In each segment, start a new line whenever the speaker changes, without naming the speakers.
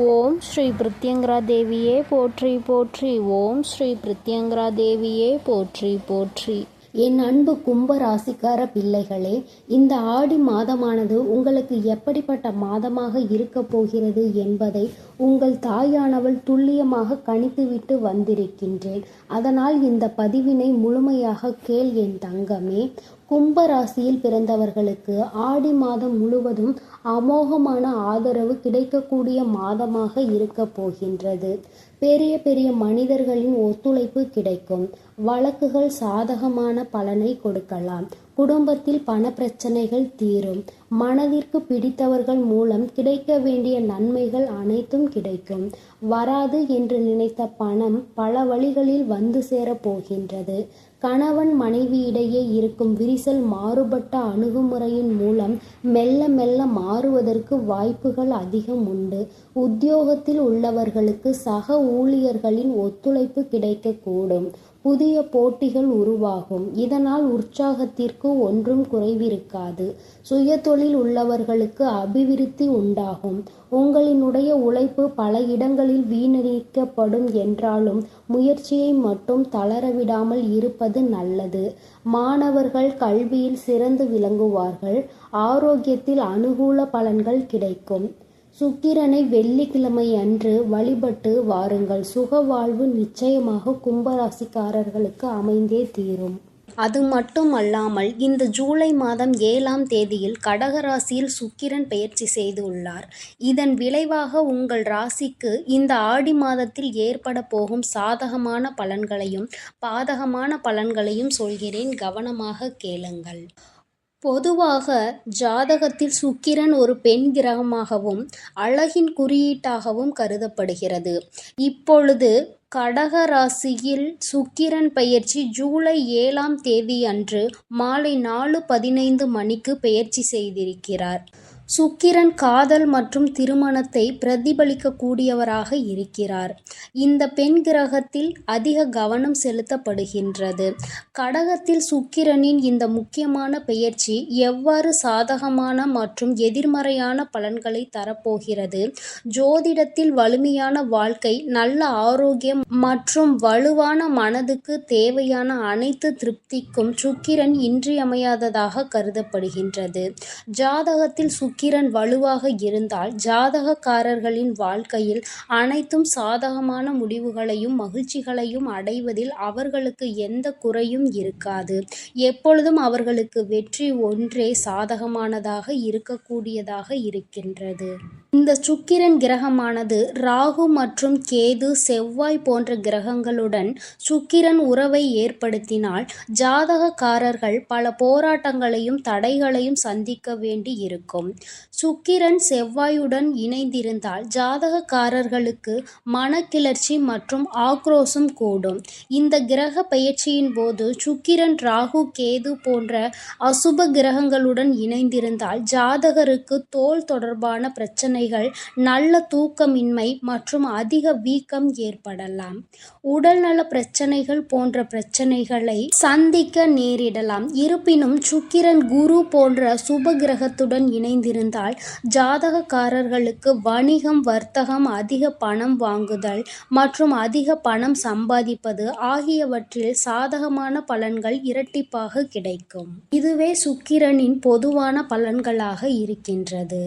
ஓம் ஸ்ரீ பிருத்யங்கரா தேவியே போற்றி போற்றி. ஓம் ஸ்ரீ பிருத்யங்கரா தேவியே போற்றி போற்றி.
என் அன்பு கும்ப ராசிக்கார பிள்ளைகளே, இந்த ஆடி மாதமானது உங்களுக்கு எப்படிப்பட்ட மாதமாக இருக்க போகிறது என்பதை உங்கள் தாயானவள் துல்லியமாக கணித்துவிட்டு வந்திருக்கின்றேன். அதனால் இந்த பதிவினை முழுமையாக கேள் என் தங்கமே. கும்ப ராசியில் பிறந்தவர்களுக்கு ஆடி மாதம் முழுவதும் அமோகமான ஆதரவு கிடைக்கக்கூடிய மாதமாக இருக்க போகின்றது. பெரிய பெரிய மனிதர்களின் ஒத்துழைப்பு கிடைக்கும். வழக்குகள் சாதகமான பலனை கொடுக்கலாம். குடும்பத்தில் பண பிரச்சனைகள் தீரும். மனதிற்கு பிடித்தவர்கள் மூலம் கிடைக்க வேண்டிய நன்மைகள் அனைத்தும் கிடைக்கும். வராது என்று நினைத்த பணம் பல வழிகளில் வந்து சேரப் போகின்றது. கணவன் மனைவியிடையே இருக்கும் விரிசல் மாறுபட்ட அணுகுமுறையின் மூலம் மெல்ல மெல்ல மாறுவதற்கு வாய்ப்புகள் அதிகம் உண்டு. உத்தியோகத்தில் உள்ளவர்களுக்கு சக ஊழியர்களின் ஒத்துழைப்பு கிடைக்கக்கூடும். புதிய போட்டிகள் உருவாகும். இதனால் உற்சாகத்திற்கு ஒன்றும் குறைவிருக்காது. சுயதொழில் உள்ளவர்களுக்கு அபிவிருத்தி உண்டாகும். உங்களினுடைய உழைப்பு பல இடங்களில் வீணடிக்கப்படும் என்றாலும் முயற்சியை மட்டும் தளரவிடாமல் இருப்பது நல்லது. மாணவர்கள் கல்வியில் சிறந்து விளங்குவார்கள். ஆரோக்கியத்தில் அனுகூல பலன்கள் கிடைக்கும். சுக்கிரனை வெள்ளிக்கிழமை அன்று வழிபட்டு வாருங்கள். சுக வாழ்வு நிச்சயமாக கும்பராசிக்காரர்களுக்கு அமைந்தே தீரும்.
அது மட்டுமல்லாமல் இந்த ஜூலை மாதம் 7ஆம் தேதியில் கடகராசியில் சுக்கிரன் பெயர்ச்சி செய்துள்ளார். இதன் விளைவாக உங்கள் ராசிக்கு இந்த ஆடி மாதத்தில் ஏற்பட போகும் சாதகமான பலன்களையும் பாதகமான பலன்களையும் சொல்கிறேன், கவனமாக கேளுங்கள். பொதுவாக ஜாதகத்தில் சுக்கிரன் ஒரு பெண் கிரகமாகவும் அழகின் குறியீட்டாகவும் கருதப்படுகிறது. இப்பொழுது கடக ராசியில் சுக்கிரன் பெயர்ச்சி ஜூலை 7ஆம் தேதி அன்று மாலை 4:15 மணிக்கு பெயர்ச்சி செய்திருக்கிறார். சுக்கிரன் காதல் மற்றும் திருமணத்தை பிரதிபலிக்கக்கூடியவராக இருக்கிறார். இந்த பெண் கிரகத்தில் அதிக கவனம் செலுத்தப்படுகின்றது. கடகத்தில் சுக்கிரனின் இந்த முக்கியமான பெயர்ச்சி எவ்வாறு சாதகமான மற்றும் எதிர்மறையான பலன்களை தரப்போகிறது? ஜோதிடத்தில் வலிமையான வாழ்க்கை, நல்ல ஆரோக்கியம் மற்றும் வலுவான மனதுக்கு தேவையான அனைத்து திருப்திக்கும் சுக்கிரன் இன்றியமையாததாக கருதப்படுகின்றது. ஜாதகத்தில் சுக்கிரன் வலுவாக இருந்தால் ஜாதகக்காரர்களின் வாழ்க்கையில் அனைத்தும் சாதகமான முடிவுகளையும் மகிழ்ச்சிகளையும் அடைவதில் அவர்களுக்கு எந்த குறையும் இருக்காது. எப்பொழுதும் அவர்களுக்கு வெற்றி ஒன்றே சாதகமானதாக இருக்கக்கூடியதாக இருக்கின்றது. இந்த சுக்கிரன் கிரகமானது ராகு மற்றும் கேது, செவ்வாய் போன்ற கிரகங்களுடன் சுக்கிரன் உறவை ஏற்படுத்தினால் ஜாதகக்காரர்கள் பல போராட்டங்களையும் தடைகளையும் சந்திக்க வேண்டி இருக்கும். சுக்கிரன் செவ்வாயுடன் இணைந்திருந்தால் ஜாதகக்காரர்களுக்கு மனக்கிளர்ச்சி மற்றும் ஆக்ரோஷம் கூடும். இந்த கிரக பெயர்ச்சியின் போது சுக்கிரன் ராகு கேது போன்ற அசுப கிரகங்களுடன் இணைந்திருந்தால் ஜாதகருக்கு தோல் தொடர்பான பிரச்சனைகள், நல்ல தூக்கமின்மை மற்றும் அதிக வீக்கம் ஏற்படலாம். உடல்நல பிரச்சனைகள் போன்ற பிரச்சனைகளை சந்திக்க நேரிடலாம். இருப்பினும் சுக்கிரன் குரு போன்ற சுப கிரகத்துடன் இணைந்திருந்தால் ஜாதகக்காரர்களுக்கு வணிகம், வர்த்தகம், அதிக பணம் வாங்குதல் மற்றும் அதிக பணம் சம்பாதிப்பது ஆகியவற்றில் சாதகமான பலன்கள் இரட்டிப்பாக கிடைக்கும். இதுவே சுக்கிரனின் பொதுவான பலன்களாக இருக்கின்றது.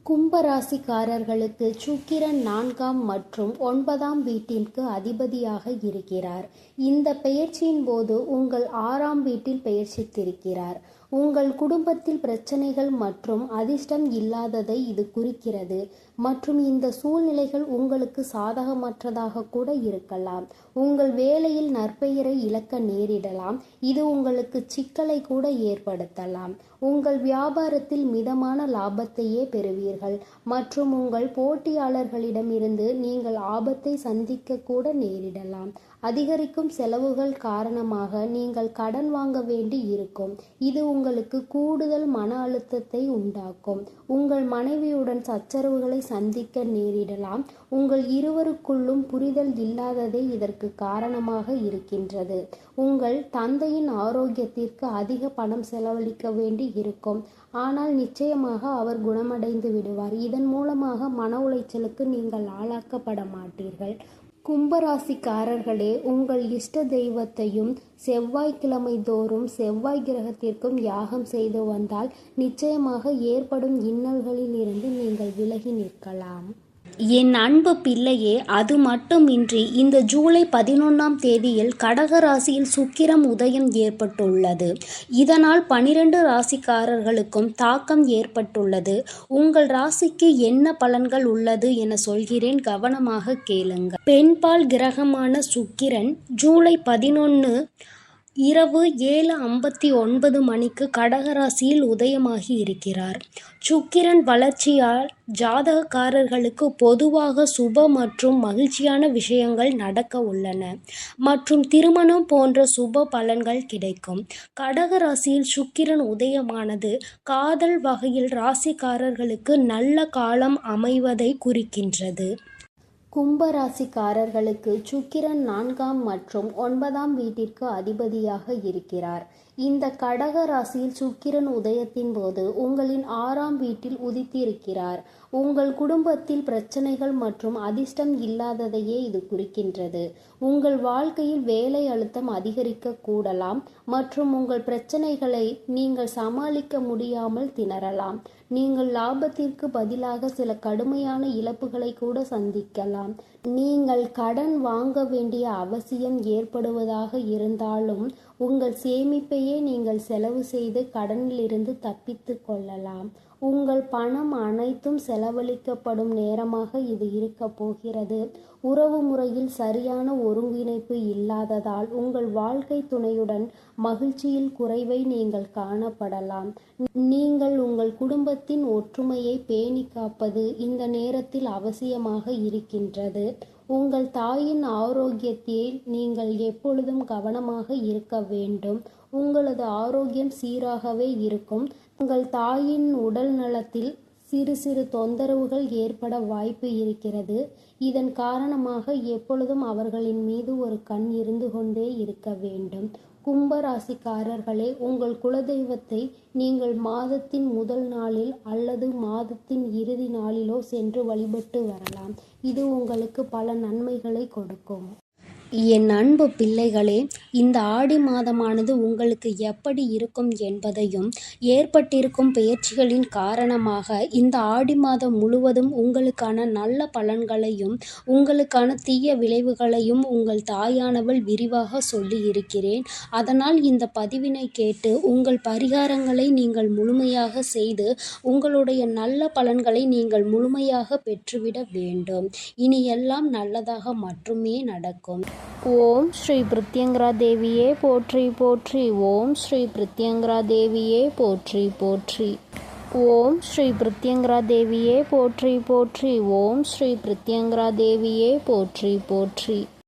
கும்பராசிக்காரர்களுக்கு சுக்கிரன் 4ஆம் மற்றும் 9ஆம் வீட்டிற்கு அதிபதியாக இருக்கிறார். இந்த பெயர்ச்சியின் போது உங்கள் 6ஆம் வீட்டில் பெயர்ச்சித்திருக்கிறார். உங்கள் குடும்பத்தில் பிரச்சனைகள் மற்றும் அதிர்ஷ்டம் இல்லாததை இது குறிக்கிறது. மற்றும் இந்த சூழ்நிலைகள் உங்களுக்கு சாதகமற்றதாக கூட இருக்கலாம். உங்கள் வேலையில் நற்பெயரை இழக்க நேரிடலாம். இது உங்களுக்கு சிக்கலை கூட ஏற்படுத்தலாம். உங்கள் வியாபாரத்தில் மிதமான லாபத்தையே பெறுவீர்கள் மற்றும் உங்கள் போட்டியாளர்களிடமிருந்து நீங்கள் ஆபத்தை சந்திக்க கூட நேரிடலாம். அதிகரிக்கும் செலவுகள் காரணமாக நீங்கள் கடன் வாங்க வேண்டி இருக்கும். இது உங்களுக்கு கூடுதல் மன அழுத்தத்தை உண்டாக்கும். உங்கள் மனைவியுடன் சச்சரவுகளை சந்திக்க நேரிடலாம். உங்கள் இருவருக்குள்ளும் புரிதல் இல்லாததே இதற்கு காரணமாக இருக்கின்றது. உங்கள் தந்தையின் ஆரோக்கியத்திற்கு அதிக பணம் செலவழிக்க வேண்டி இருக்கும். ஆனால் நிச்சயமாக அவர் குணமடைந்து விடுவார். இதன் மூலமாக மன உளைச்சலுக்கு நீங்கள் ஆளாக்கப்பட மாட்டீர்கள். கும்பராசிக்காரர்களே, உங்கள் இஷ்ட தெய்வத்தையும் செவ்வாய்க்கிழமை தோறும் செவ்வாய் கிரகத்திற்கும் யாகம் செய்து வந்தால் நிச்சயமாக ஏற்படும் இன்னல்களில் இருந்து நீங்கள் விலகி நிற்கலாம்.
என் அன்பு பிள்ளையே, அது மட்டுமின்றி இந்த ஜூலை 11ஆம் தேதியில் கடக ராசியில் சுக்கிரம் உதயம் ஏற்பட்டுள்ளது. இதனால் 12 ராசிக்காரர்களுக்கும் தாக்கம் ஏற்பட்டுள்ளது. உங்கள் ராசிக்கு என்ன பலன்கள் உள்ளது என சொல்கிறேன், கவனமாக கேளுங்கள். பெண்பால் கிரகமான சுக்கிரன் ஜூலை 11 இரவு 7:59 மணிக்கு கடகராசியில் உதயமாகி இருக்கிறார். சுக்கிரன் வளர்ச்சியால் ஜாதகக்காரர்களுக்கு பொதுவாக சுப மற்றும் மகிழ்ச்சியான விஷயங்கள் நடக்க உள்ளன மற்றும் திருமணம் போன்ற சுப பலன்கள் கிடைக்கும். கடக ராசியில் சுக்கிரன் உதயமானது காதல் வகையில் ராசிக்காரர்களுக்கு நல்ல காலம் அமைவதை குறிக்கின்றது.
கும்பராசிக்காரர்களுக்கு சுக்கிரன் 4ஆம் மற்றும் 9ஆம் வீட்டிற்கு அதிபதியாக இருக்கிறார். இந்த கடக ராசியில் சுக்கிரன் உதயத்தின் போது உங்களின் 6ஆம் வீட்டில் உதித்திருக்கிறார். உங்கள் குடும்பத்தில் பிரச்சனைகள் மற்றும் அதிர்ஷ்டம் இல்லாததையே இது குறிக்கின்றது. உங்கள் வாழ்க்கையில் வேலை அழுத்தம் அதிகரிக்க கூடலாம் மற்றும் உங்கள் பிரச்சனைகளை நீங்கள் சமாளிக்க முடியாமல் திணறலாம். நீங்கள் லாபத்திற்கு பதிலாக சில கடுமையான இழப்புகளை கூட சந்திக்கலாம். நீங்கள் கடன் வாங்க வேண்டிய அவசியம் ஏற்படுவதாக இருந்தாலும் உங்கள் சேமிப்பையே நீங்கள் செலவு செய்து கடனிலிருந்து தப்பித்து கொள்ளலாம். உங்கள் பணம் அனைத்தும் செலவழிக்கப்படும் நேரமாக இது இருக்க போகிறது. உறவு முறையில் சரியான ஒருங்கிணைப்பு இல்லாததால் உங்கள் வாழ்க்கை துணையுடன் மகிழ்ச்சியில் குறைவை நீங்கள் காணப்படலாம். நீங்கள் உங்கள் குடும்பத்தின் ஒற்றுமையை பேணி காப்பது இந்த நேரத்தில் அவசியமாக இருக்கின்றது. உங்கள் தாயின் ஆரோக்கியத்தில் நீங்கள் எப்பொழுதும் கவனமாக இருக்க வேண்டும். உங்களது ஆரோக்கியம் சீராகவே இருக்கும். உங்கள் தாயின் உடல் நலத்தில் சிறு சிறு தொந்தரவுகள் ஏற்பட வாய்ப்பு இருக்கிறது. இதன் காரணமாக எப்பொழுதும் அவர்களின் மீது ஒரு கண் இருந்து கொண்டே இருக்க வேண்டும். கும்பராசிக்காரர்களே, உங்கள் குலதெய்வத்தை நீங்கள் மாதத்தின் முதல் நாளில் அல்லது மாதத்தின் இறுதி நாளிலோ சென்று வழிபட்டு வரலாம். இது உங்களுக்கு பல நன்மைகளை கொடுக்கும்.
என் அன்பு பிள்ளைகளே, இந்த ஆடி மாதமானது உங்களுக்கு எப்படி இருக்கும் என்பதையும் ஏற்பட்டிருக்கும் பெயர்ச்சிகளின் காரணமாக இந்த ஆடி மாதம் முழுவதும் உங்களுக்கான நல்ல பலன்களையும் உங்களுக்கான தீய விளைவுகளையும் உங்கள் தாயானவள் விரிவாக சொல்லி இருக்கிறேன். அதனால் இந்த பதிவினை கேட்டு உங்கள் பரிகாரங்களை நீங்கள் முழுமையாக செய்து உங்களுடைய நல்ல பலன்களை நீங்கள் முழுமையாக பெற்றுவிட வேண்டும். இனி எல்லாம் நல்லதாக மட்டுமே நடக்கும்.
ஓம் ஸ்ரீ பிருத்யங்கரா தேவியே போற்றி போற்றி. ஓம் ஸ்ரீ பிருத்யங்கரா தேவியே போற்றி போற்றி. ஓம் ஸ்ரீ பிருத்யங்கரா தேவியே போற்றி போற்றி. ஓம் ஸ்ரீ பிருத்யங்கரா தேவியே போற்றி போற்றி.